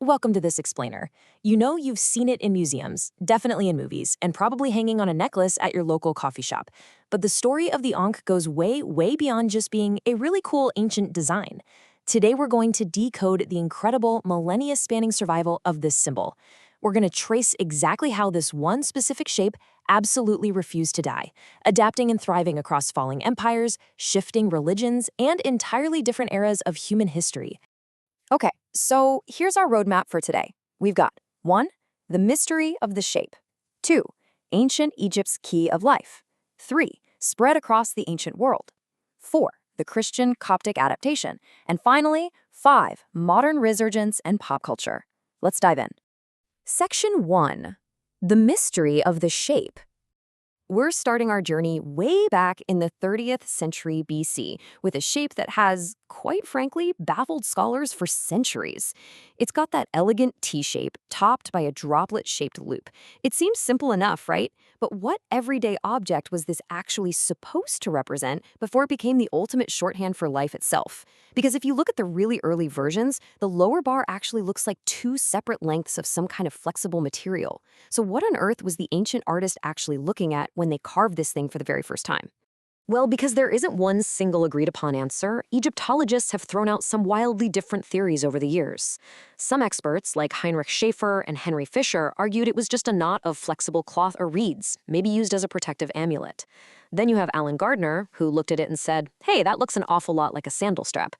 Welcome to this explainer. You know you've seen it in museums, definitely in movies, and probably hanging on a necklace at your local coffee shop. But the story of the Ankh goes way, way beyond just being a really cool ancient design. Today we're going to decode the incredible millennia-spanning survival of this symbol. We're going to trace exactly how this one specific shape absolutely refused to die, adapting and thriving across falling empires, shifting religions, and entirely different eras of human history. Okay, so here's our roadmap for today. We've got 1. The mystery of the shape. 2. Ancient Egypt's key of life. 3. Spread across the ancient world. 4. The Christian Coptic adaptation. And finally, 5. Modern resurgence and pop culture. Let's dive in. Section 1. The mystery of the shape. We're starting our journey way back in the 30th century BC with a shape that has, quite frankly, baffled scholars for centuries. It's got that elegant T-shape topped by a droplet-shaped loop. It seems simple enough, right? But what everyday object was this actually supposed to represent before it became the ultimate shorthand for life itself? Because if you look at the really early versions, the lower bar actually looks like 2 separate lengths of some kind of flexible material. So what on earth was the ancient artist actually looking at when they carved this thing for the very first time? Well, because there isn't one single agreed-upon answer, Egyptologists have thrown out some wildly different theories over the years. Some experts, like Heinrich Schaeffer and Henry Fisher, argued it was just a knot of flexible cloth or reeds, maybe used as a protective amulet. Then you have Alan Gardner, who looked at it and said, hey, that looks an awful lot like a sandal strap.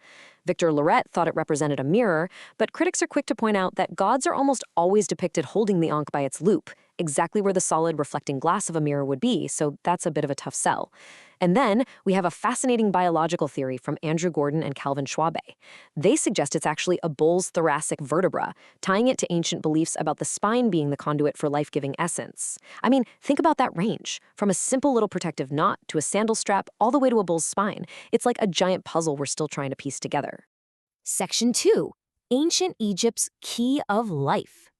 Victor Loret thought it represented a mirror, but critics are quick to point out that gods are almost always depicted holding the Ankh by its loop, exactly where the solid reflecting glass of a mirror would be, so that's a bit of a tough sell. And then we have a fascinating biological theory from Andrew Gordon and Calvin Schwabe. They suggest it's actually a bull's thoracic vertebra, tying it to ancient beliefs about the spine being the conduit for life-giving essence. I mean, think about that range. From a simple little protective knot to a sandal strap all the way to a bull's spine. It's like a giant puzzle we're still trying to piece together. Section 2. Ancient Egypt's key of life.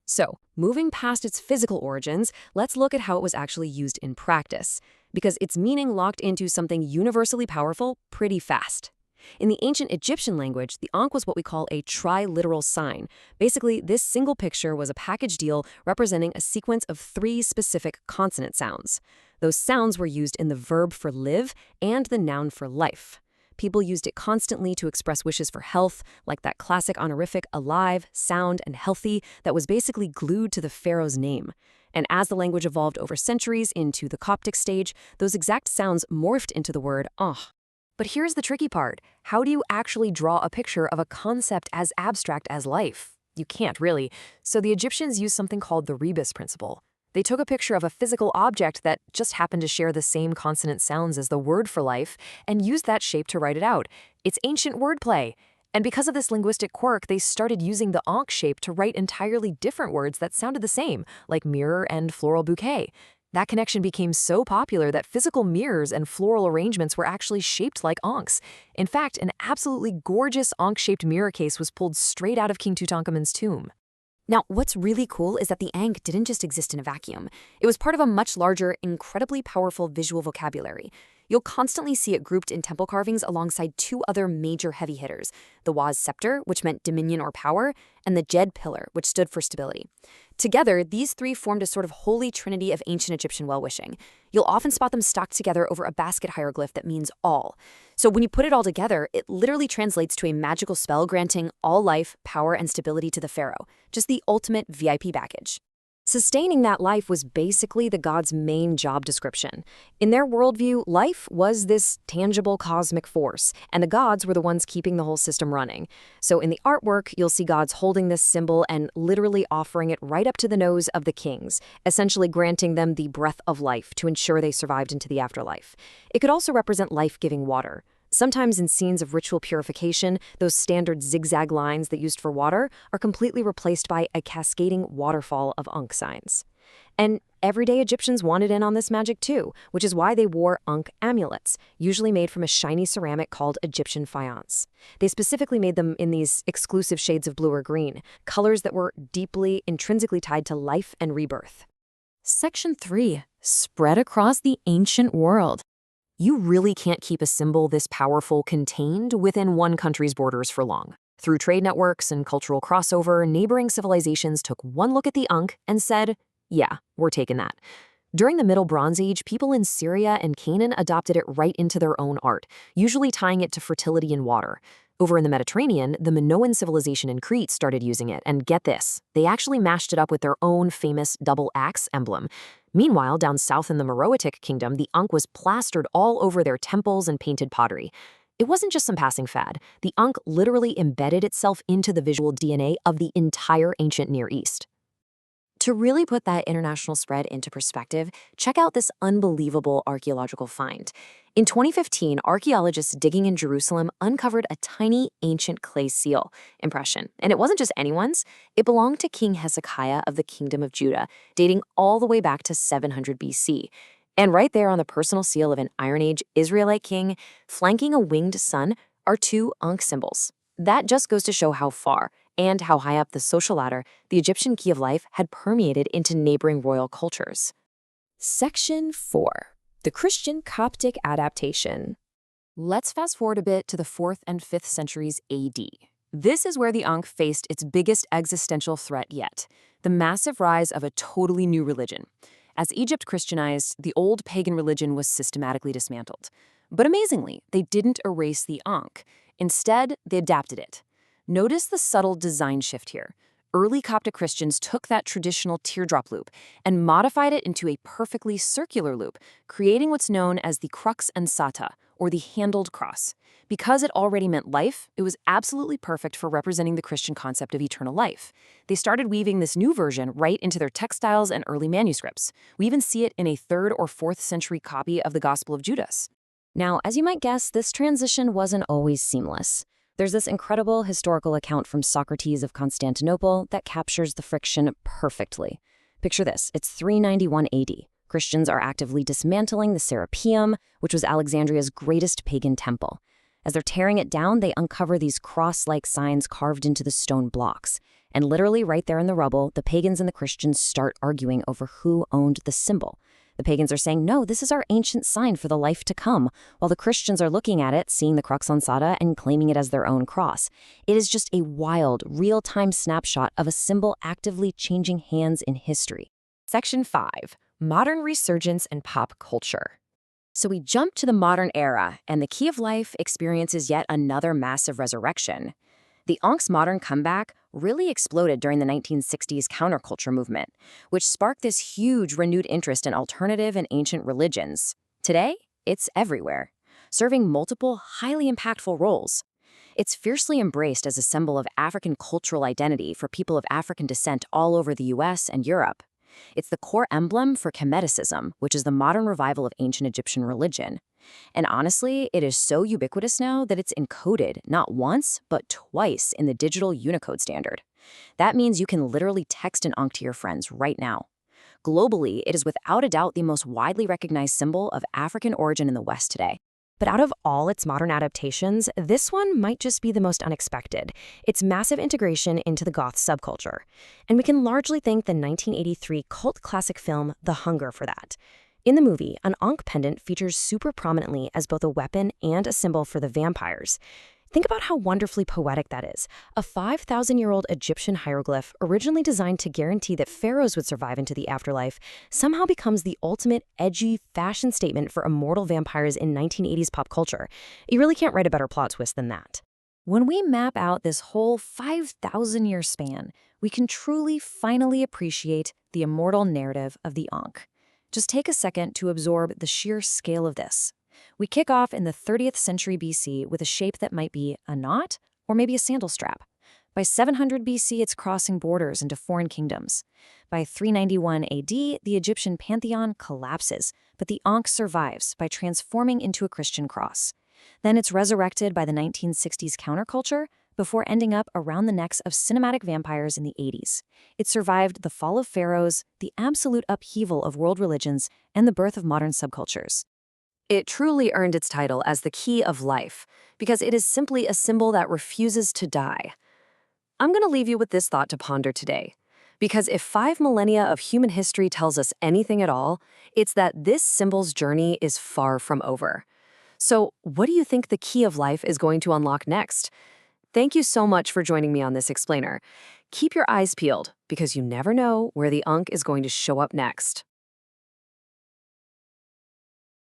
So, moving past its physical origins, let's look at how it was actually used in practice, because its meaning locked into something universally powerful pretty fast. In the ancient Egyptian language, the Ankh was what we call a triliteral sign. Basically, this single picture was a package deal representing a sequence of 3 specific consonant sounds. Those sounds were used in the verb for live and the noun for life. People used it constantly to express wishes for health, like that classic honorific alive, sound, and healthy that was basically glued to the pharaoh's name. And as the language evolved over centuries into the Coptic stage, those exact sounds morphed into the word Ankh. But here's the tricky part. How do you actually draw a picture of a concept as abstract as life? You can't really. So the Egyptians used something called the rebus principle. They took a picture of a physical object that just happened to share the same consonant sounds as the word for life and used that shape to write it out. It's ancient wordplay. And because of this linguistic quirk, they started using the Ankh shape to write entirely different words that sounded the same, like mirror and floral bouquet. That connection became so popular that physical mirrors and floral arrangements were actually shaped like Ankhs. In fact, an absolutely gorgeous Ankh-shaped mirror case was pulled straight out of King Tutankhamun's tomb. Now, what's really cool is that the Ankh didn't just exist in a vacuum. It was part of a much larger, incredibly powerful visual vocabulary. You'll constantly see it grouped in temple carvings alongside 2 other major heavy hitters, the Waz scepter, which meant dominion or power, and the Djed pillar, which stood for stability. Together, these 3 formed a sort of holy trinity of ancient Egyptian well-wishing. You'll often spot them stocked together over a basket hieroglyph that means all. So when you put it all together, it literally translates to a magical spell granting all life, power, and stability to the pharaoh. Just the ultimate VIP package. Sustaining that life was basically the gods' main job description. In their worldview, life was this tangible cosmic force, and the gods were the ones keeping the whole system running. So in the artwork, you'll see gods holding this symbol and literally offering it right up to the nose of the kings, essentially granting them the breath of life to ensure they survived into the afterlife. It could also represent life-giving water. Sometimes in scenes of ritual purification, those standard zigzag lines that used for water are completely replaced by a cascading waterfall of Ankh signs. And everyday Egyptians wanted in on this magic too, which is why they wore Ankh amulets, usually made from a shiny ceramic called Egyptian faience. They specifically made them in these exclusive shades of blue or green, colors that were deeply, intrinsically tied to life and rebirth. Section 3. Spread across the ancient world. You really can't keep a symbol this powerful contained within one country's borders for long. Through trade networks and cultural crossover, neighboring civilizations took one look at the Ankh and said, yeah, we're taking that. During the Middle Bronze Age, people in Syria and Canaan adopted it right into their own art, usually tying it to fertility and water. Over in the Mediterranean, the Minoan civilization in Crete started using it, and get this, they actually mashed it up with their own famous double axe emblem. Meanwhile, down south in the Meroitic kingdom, the Ankh was plastered all over their temples and painted pottery. It wasn't just some passing fad. The Ankh literally embedded itself into the visual DNA of the entire ancient Near East. To really put that international spread into perspective, check out this unbelievable archaeological find. In 2015, archaeologists digging in Jerusalem uncovered a tiny ancient clay seal impression. And it wasn't just anyone's. It belonged to King Hezekiah of the Kingdom of Judah, dating all the way back to 700 BC. And right there on the personal seal of an Iron Age Israelite king, flanking a winged sun, are two Ankh symbols. That just goes to show how far and how high up the social ladder the Egyptian key of life had permeated into neighboring royal cultures. Section 4. The Christian Coptic Adaptation. Let's fast forward a bit to the 4th and 5th centuries AD. This is where the Ankh faced its biggest existential threat yet, the massive rise of a totally new religion. As Egypt Christianized, the old pagan religion was systematically dismantled. But amazingly, they didn't erase the Ankh. Instead, they adapted it. Notice the subtle design shift here. Early Coptic Christians took that traditional teardrop loop and modified it into a perfectly circular loop, creating what's known as the crux ansata, or the handled cross. Because it already meant life, it was absolutely perfect for representing the Christian concept of eternal life. They started weaving this new version right into their textiles and early manuscripts. We even see it in a 3rd or 4th century copy of the Gospel of Judas. Now, as you might guess, this transition wasn't always seamless. There's this incredible historical account from Socrates of Constantinople that captures the friction perfectly. Picture this, it's 391 AD. Christians are actively dismantling the Serapeum, which was Alexandria's greatest pagan temple. As they're tearing it down, they uncover these cross-like signs carved into the stone blocks. And literally right there in the rubble, the pagans and the Christians start arguing over who owned the symbol. The pagans are saying, no, this is our ancient sign for the life to come, while the Christians are looking at it, seeing the crux ansata, and claiming it as their own cross. It is just a wild, real-time snapshot of a symbol actively changing hands in history. Section 5. Modern Resurgence and Pop Culture. So we jump to the modern era, and the Key of Life experiences yet another massive resurrection. The Ankh's modern comeback really exploded during the 1960s counterculture movement, which sparked this huge renewed interest in alternative and ancient religions. Today, it's everywhere, serving multiple, highly impactful roles. It's fiercely embraced as a symbol of African cultural identity for people of African descent all over the US and Europe. It's the core emblem for Chemeticism, which is the modern revival of ancient Egyptian religion. And honestly, it is so ubiquitous now that it's encoded not once, but twice in the digital Unicode standard. That means you can literally text an Ankh to your friends right now. Globally, it is without a doubt the most widely recognized symbol of African origin in the West today. But out of all its modern adaptations, this one might just be the most unexpected. Its massive integration into the goth subculture. And we can largely thank the 1983 cult classic film The Hunger for that. In the movie, an Ankh pendant features super prominently as both a weapon and a symbol for the vampires. Think about how wonderfully poetic that is. A 5,000-year-old Egyptian hieroglyph, originally designed to guarantee that pharaohs would survive into the afterlife, somehow becomes the ultimate edgy fashion statement for immortal vampires in 1980s pop culture. You really can't write a better plot twist than that. When we map out this whole 5,000-year span, we can truly finally appreciate the immortal narrative of the Ankh. Just take a second to absorb the sheer scale of this. We kick off in the 30th century BC with a shape that might be a knot or maybe a sandal strap. By 700 BC, it's crossing borders into foreign kingdoms. By 391 AD, the Egyptian pantheon collapses, but the Ankh survives by transforming into a Christian cross. Then it's resurrected by the 1960s counterculture before ending up around the necks of cinematic vampires in the 80s. It survived the fall of pharaohs, the absolute upheaval of world religions, and the birth of modern subcultures. It truly earned its title as the Key of Life, because it is simply a symbol that refuses to die. I'm going to leave you with this thought to ponder today, because if 5 millennia of human history tells us anything at all, it's that this symbol's journey is far from over. So, what do you think the Key of Life is going to unlock next? Thank you so much for joining me on this explainer. Keep your eyes peeled, because you never know where the Ankh is going to show up next.